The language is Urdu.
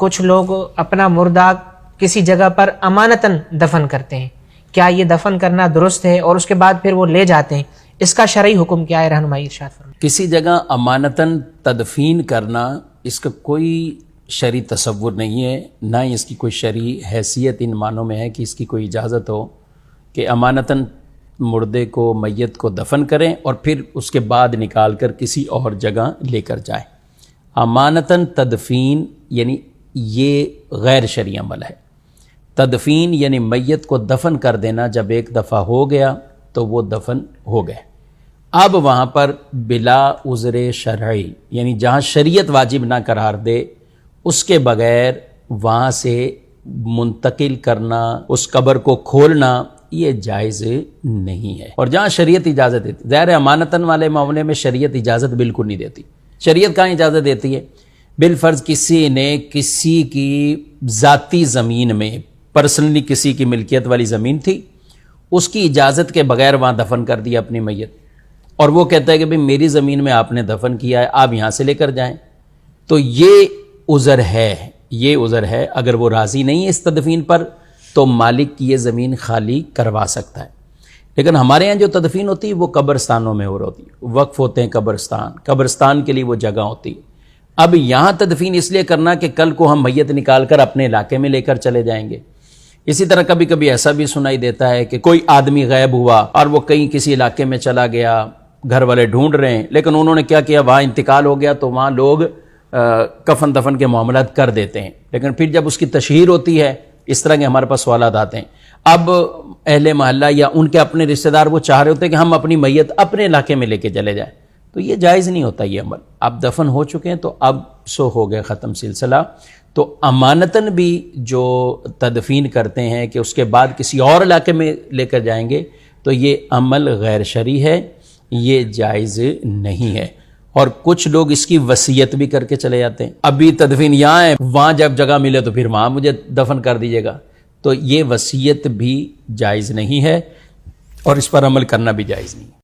کچھ لوگ اپنا مردہ کسی جگہ پر امانتاً دفن کرتے ہیں، کیا یہ دفن کرنا درست ہے؟ اور اس کے بعد پھر وہ لے جاتے ہیں، اس کا شرعی حکم کیا ہے؟ رہنمائی ارشاد فرمائیں۔ کسی جگہ امانتاً تدفین کرنا، اس کا کوئی شرعی تصور نہیں ہے، نہ ہی اس کی کوئی شرعی حیثیت ان معنوں میں ہے کہ اس کی کوئی اجازت ہو کہ امانتاً مردے کو، میت کو دفن کریں اور پھر اس کے بعد نکال کر کسی اور جگہ لے کر جائیں۔ امانتاً تدفین یعنی یہ غیر شرعی عمل ہے۔ تدفین یعنی میت کو دفن کر دینا، جب ایک دفعہ ہو گیا تو وہ دفن ہو گئے، اب وہاں پر بلا عذر شرعی یعنی جہاں شریعت واجب نہ قرار دے اس کے بغیر وہاں سے منتقل کرنا، اس قبر کو کھولنا، یہ جائز نہیں ہے۔ اور جہاں شریعت اجازت دیتی، ظاہر امانتاً والے معاملے میں شریعت اجازت بالکل نہیں دیتی۔ شریعت کہاں اجازت دیتی ہے؟ بالفرض کسی نے کسی کی ذاتی زمین میں، پرسنلی کسی کی ملکیت والی زمین تھی، اس کی اجازت کے بغیر وہاں دفن کر دیا اپنی میت، اور وہ کہتا ہے کہ بھئی میری زمین میں آپ نے دفن کیا ہے، آپ یہاں سے لے کر جائیں، تو یہ عذر ہے، یہ عذر ہے۔ اگر وہ راضی نہیں ہے اس تدفین پر تو مالک کی یہ زمین خالی کروا سکتا ہے۔ لیکن ہمارے یہاں جو تدفین ہوتی ہے وہ قبرستانوں میں ہو رہی ہوتی ہے، وقف ہوتے ہیں قبرستان، قبرستان کے لیے وہ جگہ ہوتی ہے۔ اب یہاں تدفین اس لیے کرنا کہ کل کو ہم میت نکال کر اپنے علاقے میں لے کر چلے جائیں گے۔ اسی طرح کبھی کبھی ایسا بھی سنائی دیتا ہے کہ کوئی آدمی غائب ہوا اور وہ کہیں کسی علاقے میں چلا گیا، گھر والے ڈھونڈ رہے ہیں، لیکن انہوں نے کیا کیا، وہاں انتقال ہو گیا، تو وہاں لوگ کفن دفن کے معاملات کر دیتے ہیں، لیکن پھر جب اس کی تشہیر ہوتی ہے اس طرح کے ہمارے پاس سوالات آتے ہیں۔ اب اہل محلہ یا ان کے اپنے رشتہ دار وہ چاہ رہے ہوتے ہیں کہ ہم اپنی میت اپنے علاقے میں لے کے چلے جائیں، تو یہ جائز نہیں ہوتا یہ عمل۔ اب دفن ہو چکے ہیں تو اب سو ہو گئے، ختم سلسلہ۔ تو امانتاً بھی جو تدفین کرتے ہیں کہ اس کے بعد کسی اور علاقے میں لے کر جائیں گے، تو یہ عمل غیر شرعی ہے، یہ جائز نہیں ہے۔ اور کچھ لوگ اس کی وصیت بھی کر کے چلے جاتے ہیں، ابھی تدفین یہاں ہے، وہاں جب جگہ ملے تو پھر وہاں مجھے دفن کر دیجیے گا، تو یہ وصیت بھی جائز نہیں ہے اور اس پر عمل کرنا بھی جائز نہیں ہے۔